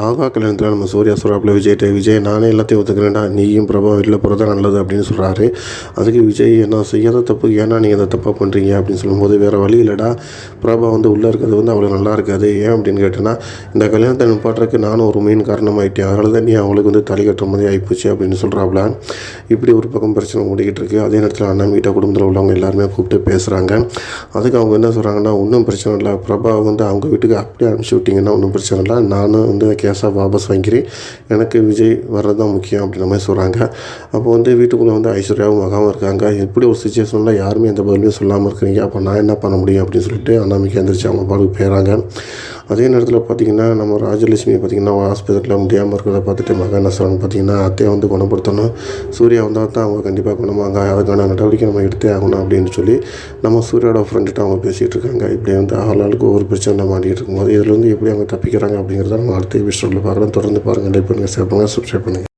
ஆகா கல்யாணத்தில் நம்ம சூர்யா சொல்கிறாப்புல விஜய் நானே எல்லாத்தையும் ஒத்துக்கிறேன்டா, நீயும் பிரபா வெளில போகிறதா நல்லது அப்படின்னு சொல்கிறாரு. அதுக்கு விஜய் நான் செய்யாத தப்பு ஏன்னா நீங்கள் அதை தப்பாக பண்ணுறீங்க அப்படின்னு சொல்லும்போது, வேறு வழி இல்லைடா, பிரபா உள்ளே இருக்கிறது அவ்வளோ நல்லா இருக்காது. ஏன் அப்படின்னு கேட்டேன்னா, இந்த கல்யாணத்தை நிப்பாட்டுறதுக்கு நானும் ஒரு மெயின் காரணமாயிட்டேன், அதனால தான் நீ அவங்களுக்கு தலை கட்டுற மாதிரி ஆகிப்போச்சு அப்படின்னு சொல்கிறாப்புல. இப்படி ஒரு பக்கம் பிரச்சனை ஓடிக்கிட்டு இருக்குது. அதே நேரத்தில் அண்ணன் வீட்டை குடும்பத்தில் உள்ளவங்க எல்லாருமே கூப்பிட்டு பேசுகிறாங்க. அதுக்கு அவங்க என்ன சொல்கிறாங்கன்னா, ஒன்றும் பிரச்சனை இல்லை, பிரபா அவங்க வீட்டுக்கு அப்படியே அனுப்பிச்சி விட்டிங்கன்னா ஒன்றும் பிரச்சனை இல்லை, நானும் கேஸாக வாபஸ் வாங்கிறேன், எனக்கு விஜய் வர்றது தான் முக்கியம் அப்படின்ற மாதிரி சொல்கிறாங்க. அப்போ வீட்டுக்குள்ளே ஐஸ்வர்யாவும் மகாவும் இருக்காங்க. இப்படி ஒரு சுச்சுவேஷனில் யாருமே எந்த பதிலையும் சொல்லாமல் இருக்கிறீங்க, அப்போ நான் என்ன பண்ண முடியும் அப்படின்னு சொல்லிட்டு அண்ணாமிக்கு எந்திரிச்சு அவங்க பாட்டுக்கு போயிடறாங்க. அதே நேரத்தில் பார்த்திங்கன்னா, நம்ம ராஜலட்சுமி பார்த்திங்கன்னா ஆஸ்பத்திரியில் முடியாமல் இருக்கிறத பார்த்துட்டு மகன் என்ன சொல்கிறாங்க பார்த்திங்கன்னா, அத்தையை குணப்படுத்தணும், சூர்யா வந்தால் தான் அவங்க கண்டிப்பாக குணமாங்க, அதுக்கான நடவடிக்கை நம்ம எடுத்தே ஆகணும் அப்படின்னு சொல்லி நம்ம சூர்யாவோட ஃப்ரெண்டுகிட்ட அவங்க பேசிகிட்டு இருக்காங்க. இப்படி ஆளாளுக்கு ஒவ்வொரு பிரச்சனை மாட்டிகிட்டு இருக்கும்போது இதில் எப்படி அவங்க தப்பிக்கிறாங்க அப்படிங்கிறத நம்ம அடுத்த எபிசோடில் பார்க்கலாம். தொடர்ந்து பாருங்கள், லைக் பண்ணுங்கள், ஷேர் பண்ணுங்கள், சப்ஸ்கிரைப் பண்ணுங்கள்.